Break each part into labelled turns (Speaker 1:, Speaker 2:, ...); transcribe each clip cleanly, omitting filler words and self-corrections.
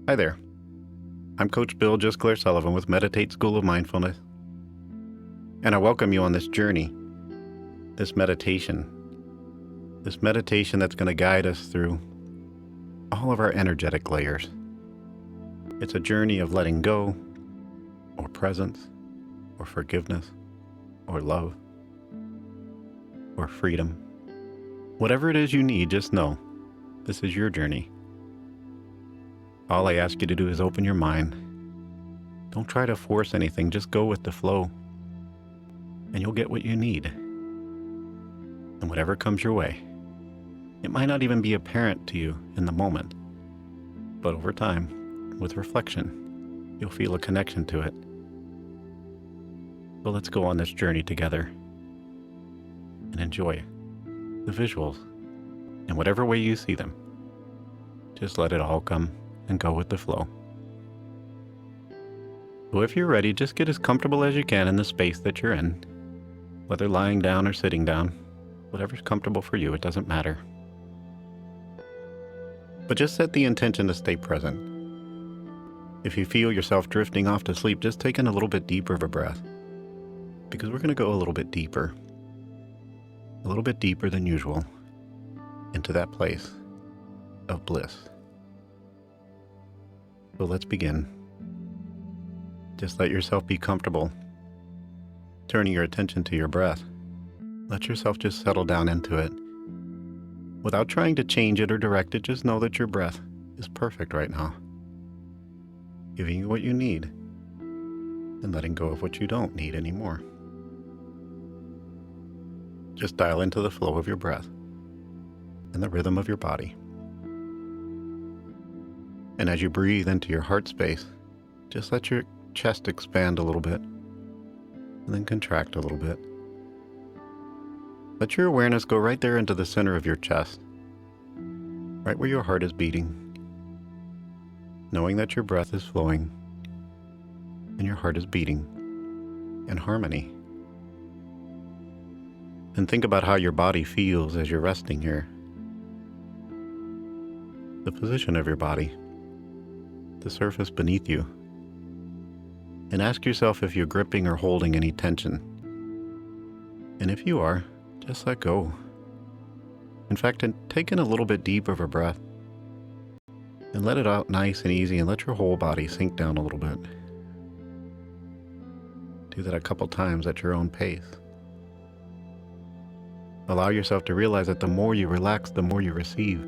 Speaker 1: Hi there. I'm Coach Bill Gisclair-Sullivan with Meditate School of Mindfulness, and I welcome you on this journey, this meditation that's going to guide us through all of our energetic layers. It's a journey of letting go, or presence, or forgiveness, or love, or freedom. Whatever it is you need, just know this is your journey. All I ask you to do is open your mind. Don't try to force anything, just go with the flow, and you'll get what you need. And whatever comes your way, it might not even be apparent to you in the moment, but over time, with reflection, you'll feel a connection to it. So let's go on this journey together and enjoy the visuals in whatever way you see them. Just let it all come and go with the flow. So if you're ready, just get as comfortable as you can in the space that you're in, whether lying down or sitting down, whatever's comfortable for you, it doesn't matter. But just set the intention to stay present. If you feel yourself drifting off to sleep, just take in a little bit deeper of a breath, because we're going to go a little bit deeper than usual, into that place of bliss. So let's begin. Just let yourself be comfortable, turning your attention to your breath. Let yourself just settle down into it. Without trying to change it or direct it, just know that your breath is perfect right now, giving you what you need and letting go of what you don't need anymore. Just dial into the flow of your breath and the rhythm of your body. And as you breathe into your heart space, just let your chest expand a little bit and then contract a little bit. Let your awareness go right there into the center of your chest, right where your heart is beating, knowing that your breath is flowing and your heart is beating in harmony. And think about how your body feels as you're resting here. The position of your body, the surface beneath you. And ask yourself if you're gripping or holding any tension. And if you are, just let go. In fact, take in a little bit deeper of a breath and let it out nice and easy, and let your whole body sink down a little bit. Do that a couple times at your own pace. Allow yourself to realize that the more you relax, the more you receive.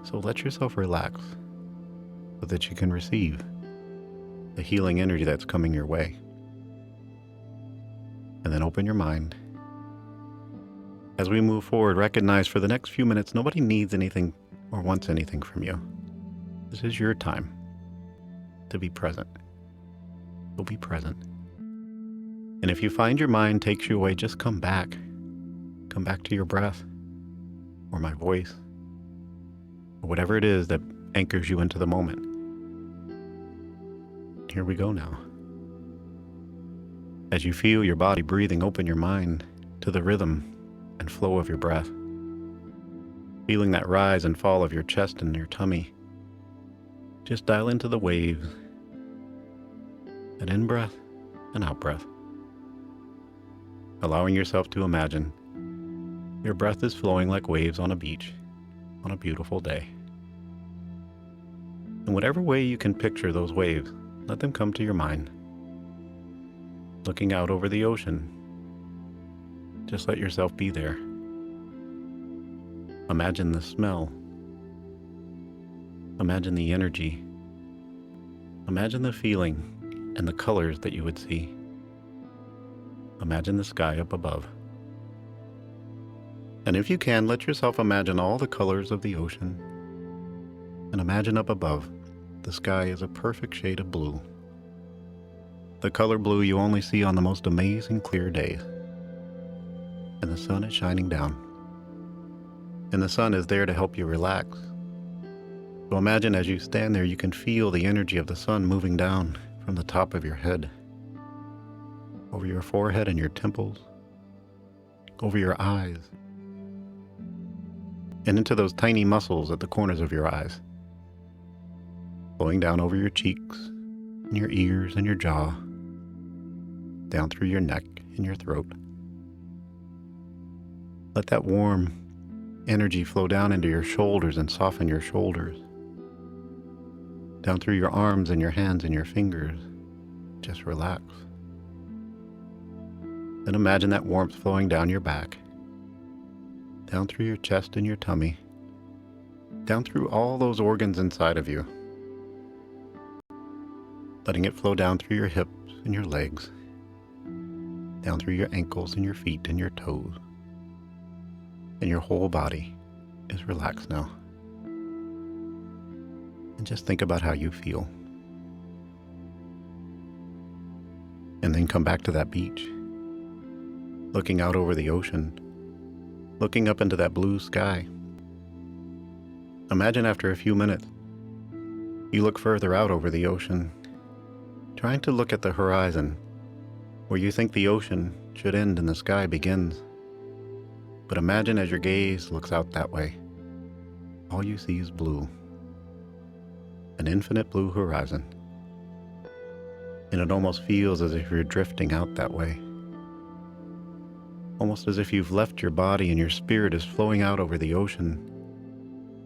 Speaker 1: So let yourself relax so that you can receive the healing energy that's coming your way. And then open your mind. As we move forward, recognize for the next few minutes, nobody needs anything or wants anything from you. This is your time to be present. So be present. And if you find your mind takes you away, just come back. Come back to your breath, or my voice, or whatever it is that anchors you into the moment. Here we go now. As you feel your body breathing, open your mind to the rhythm and flow of your breath, feeling that rise and fall of your chest and your tummy. Just dial into the waves, an in-breath and out-breath, allowing yourself to imagine your breath is flowing like waves on a beach on a beautiful day. In whatever way you can picture those waves, let them come to your mind. Looking out over the ocean, just let yourself be there. Imagine the smell. Imagine the energy. Imagine the feeling and the colors that you would see. Imagine the sky up above. And if you can, let yourself imagine all the colors of the ocean. And imagine up above, the sky is a perfect shade of blue. The color blue you only see on the most amazing clear days. And the sun is shining down. And the sun is there to help you relax. So imagine as you stand there, you can feel the energy of the sun moving down from the top of your head, over your forehead and your temples, over your eyes, and into those tiny muscles at the corners of your eyes. flowing down over your cheeks, and your ears and your jaw, down through your neck and your throat. Let that warm energy flow down into your shoulders and soften your shoulders. Down through your arms and your hands and your fingers. Just relax. Then imagine that warmth flowing down your back, down through your chest and your tummy, down through all those organs inside of you. Letting it flow down through your hips and your legs, down through your ankles and your feet and your toes. And your whole body is relaxed now. And just think about how you feel. And then come back to that beach, looking out over the ocean, looking up into that blue sky. Imagine after a few minutes, you look further out over the ocean, trying to look at the horizon, where you think the ocean should end and the sky begins. But imagine as your gaze looks out that way, all you see is blue, an infinite blue horizon. And it almost feels as if you're drifting out that way, almost as if you've left your body and your spirit is flowing out over the ocean,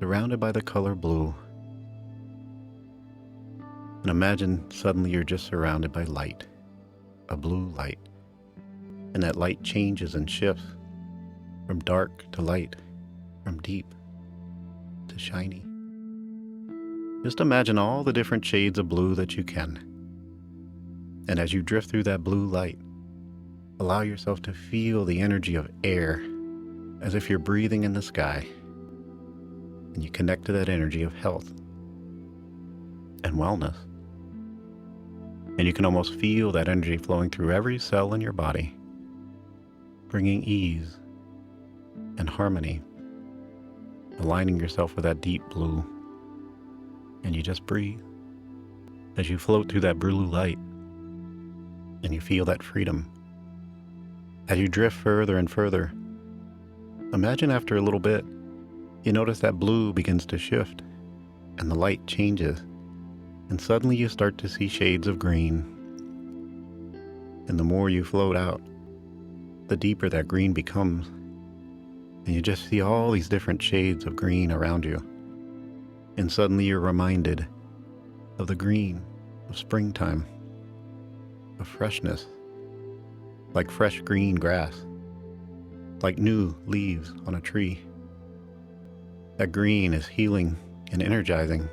Speaker 1: surrounded by the color blue. And imagine suddenly you're just surrounded by light, a blue light, and that light changes and shifts from dark to light, from deep to shiny. Just imagine all the different shades of blue that you can. And as you drift through that blue light, allow yourself to feel the energy of air as if you're breathing in the sky. And you connect to that energy of health and wellness. And you can almost feel that energy flowing through every cell in your body, bringing ease and harmony, aligning yourself with that deep blue. And you just breathe as you float through that blue light, and you feel that freedom. As you drift further and further, imagine after a little bit, you notice that blue begins to shift, and the light changes, and suddenly you start to see shades of green. And the more you float out, the deeper that green becomes. And you just see all these different shades of green around you. And suddenly you're reminded of the green of springtime, of freshness, like fresh green grass, like new leaves on a tree. That green is healing and energizing,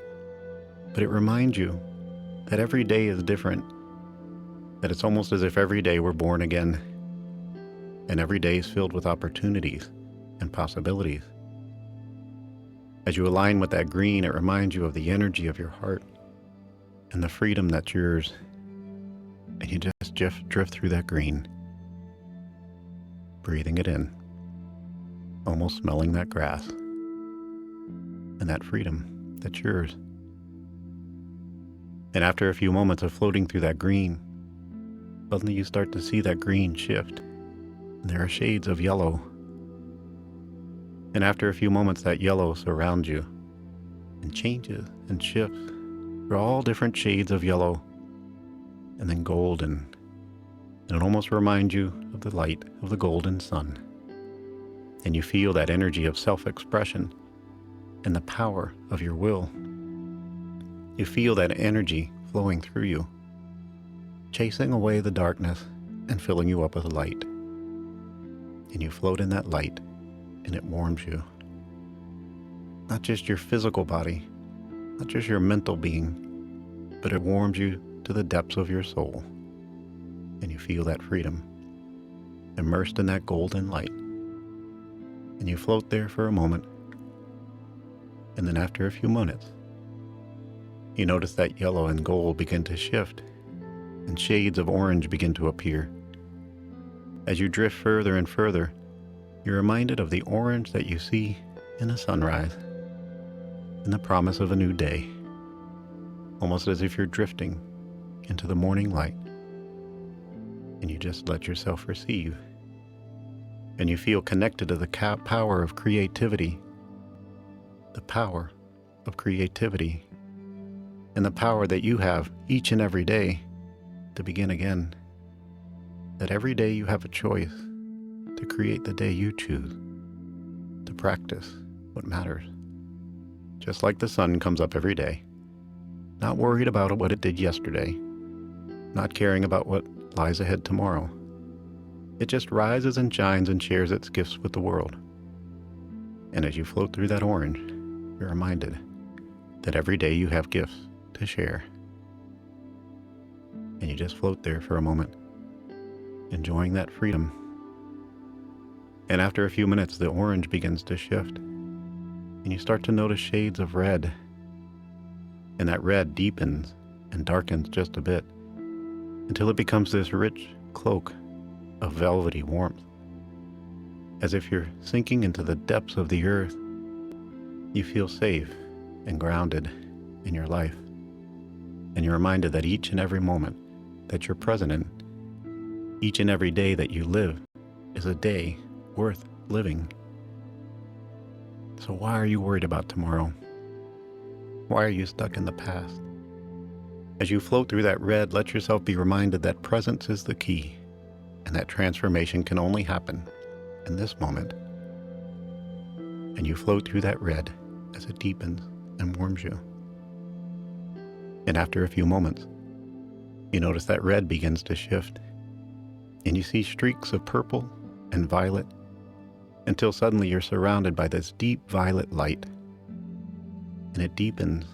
Speaker 1: but it reminds you that every day is different, that it's almost as if every day we're born again, and every day is filled with opportunities and possibilities. As you align with that green, it reminds you of the energy of your heart and the freedom that's yours. And you just drift through that green, breathing it in, almost smelling that grass and that freedom that's yours. And after a few moments of floating through that green, suddenly you start to see that green shift. And there are shades of yellow. And after a few moments, that yellow surrounds you and changes and shifts through all different shades of yellow, and then golden. And it almost reminds you of the light of the golden sun. And you feel that energy of self-expression and the power of your will. You feel that energy flowing through you, chasing away the darkness and filling you up with light. And you float in that light, and it warms you. Not just your physical body, not just your mental being, but it warms you to the depths of your soul. And you feel that freedom, immersed in that golden light. And you float there for a moment. And then after a few minutes, you notice that yellow and gold begin to shift, and shades of orange begin to appear. As you drift further and further, you're reminded of the orange that you see in a sunrise, and the promise of a new day, almost as if you're drifting into the morning light, and you just let yourself receive, and you feel connected to the power of creativity, the power of creativity, and the power that you have each and every day to begin again. That every day you have a choice to create the day you choose, to practice what matters. Just like the sun comes up every day, not worried about what it did yesterday, not caring about what lies ahead tomorrow. It just rises and shines and shares its gifts with the world. And as you float through that orange, you're reminded that every day you have gifts to share. And you just float there for a moment, enjoying that freedom. And after a few minutes, the orange begins to shift, and you start to notice shades of red. And that red deepens and darkens just a bit until it becomes this rich cloak of velvety warmth. As if you're sinking into the depths of the earth, you feel safe and grounded in your life. And you're reminded that each and every moment that you're present in, each and every day that you live, is a day worth living. So why are you worried about tomorrow? Why are you stuck in the past? As you float through that red, let yourself be reminded that presence is the key, and that transformation can only happen in this moment. And you float through that red as it deepens and warms you. And after a few moments, you notice that red begins to shift, and you see streaks of purple and violet until suddenly you're surrounded by this deep violet light. And it deepens,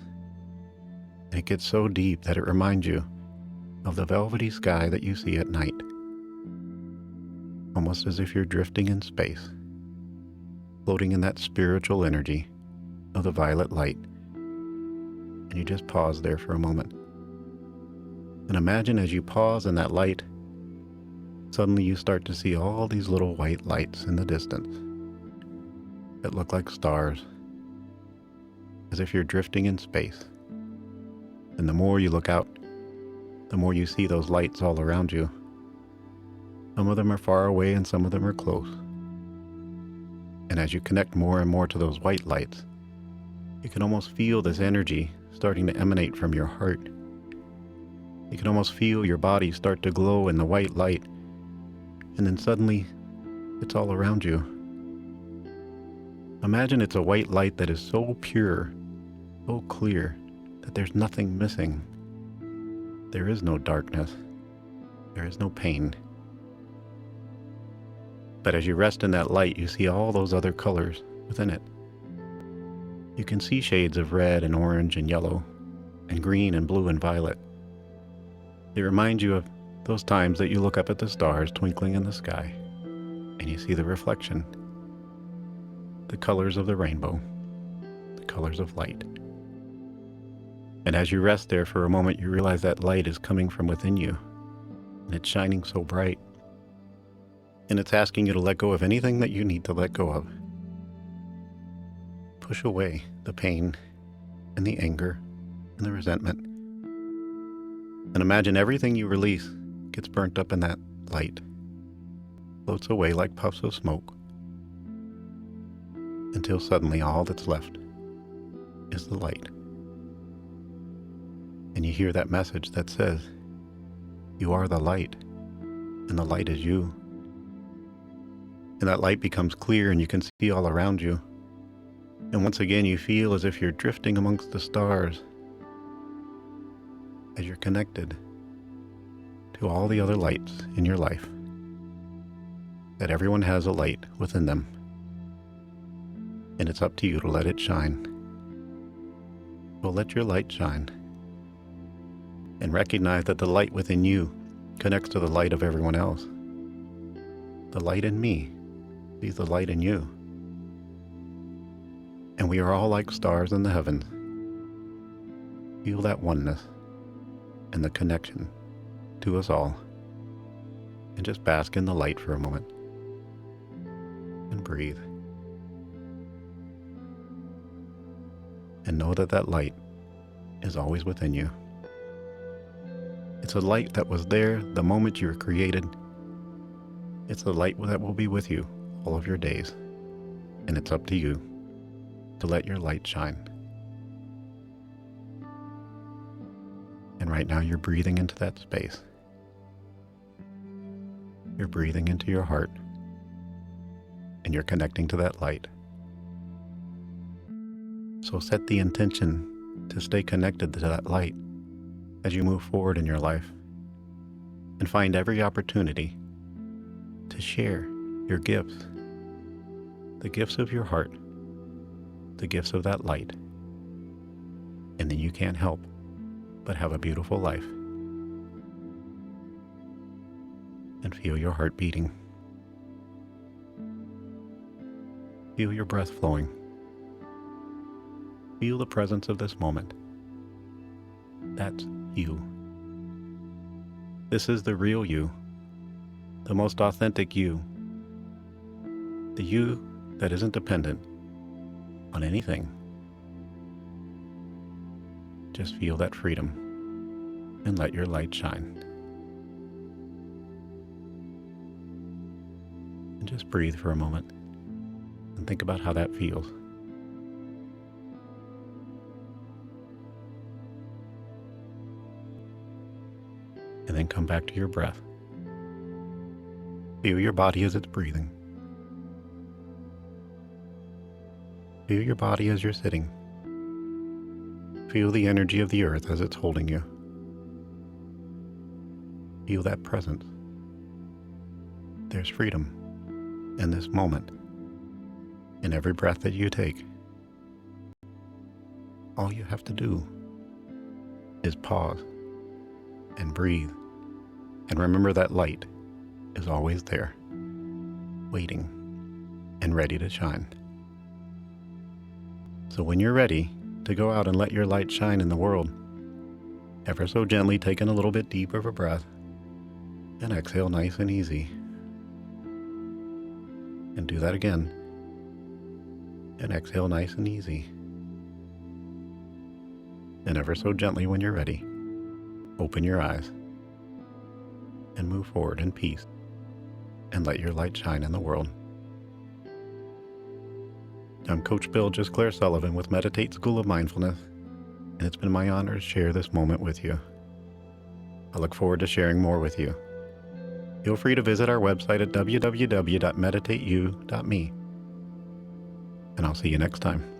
Speaker 1: and it gets so deep that it reminds you of the velvety sky that you see at night, almost as if you're drifting in space, floating in that spiritual energy of the violet light. And you just pause there for a moment. And imagine as you pause in that light, suddenly you start to see all these little white lights in the distance that look like stars, as if you're drifting in space. And the more you look out, the more you see those lights all around you. Some of them are far away and some of them are close. And as you connect more and more to those white lights, you can almost feel this energy starting to emanate from your heart. You can almost feel your body start to glow in the white light, and then suddenly it's all around you. Imagine it's a white light that is so pure, so clear, that there's nothing missing. There is no darkness. There is no pain. But as you rest in that light, you see all those other colors within it. You can see shades of red and orange and yellow, and green and blue and violet. They remind you of those times that you look up at the stars twinkling in the sky, and you see the reflection, the colors of the rainbow, the colors of light. And as you rest there for a moment, you realize that light is coming from within you, and it's shining so bright. And it's asking you to let go of anything that you need to let go of. Push away the pain and the anger and the resentment. And imagine everything you release gets burnt up in that light, floats away like puffs of smoke, until suddenly all that's left is the light. And you hear that message that says, you are the light, and the light is you. And that light becomes clear and you can see all around you. And once again, you feel as if you're drifting amongst the stars, as you're connected to all the other lights in your life, that everyone has a light within them, and it's up to you to let it shine. So let your light shine, and recognize that the light within you connects to the light of everyone else. The light in me sees the light in you, and we are all like stars in the heavens. Feel that oneness and the connection to us all, and just bask in the light for a moment and breathe, and know that that light is always within you. It's a light that was there the moment you were created. It's the light that will be with you all of your days, and it's up to you to let your light shine. And right now you're breathing into that space. You're breathing into your heart, and you're connecting to that light. So set the intention to stay connected to that light as you move forward in your life, and find every opportunity to share your gifts, the gifts of your heart, the gifts of that light, and then you can't help but have a beautiful life. And feel your heart beating. Feel your breath flowing. Feel the presence of this moment. That's you. This is the real you, the most authentic you, the you that isn't dependent on anything. Just feel that freedom and let your light shine. And just breathe for a moment and think about how that feels. And then come back to your breath. Feel your body as it's breathing. Feel your body as you're sitting. Feel the energy of the earth as it's holding you. Feel that presence. There's freedom in this moment, in every breath that you take. All you have to do is pause and breathe, and remember that light is always there, waiting and ready to shine. So when you're ready to go out and let your light shine in the world, ever so gently taking a little bit deeper of a breath, and exhale nice and easy. And do that again, and exhale nice and easy. And ever so gently when you're ready, open your eyes and move forward in peace and let your light shine in the world. I'm Coach Bill Gisclair-Sullivan with Meditate School of Mindfulness, and it's been my honor to share this moment with you. I look forward to sharing more with you. Feel free to visit our website at www.meditateyou.me, and I'll see you next time.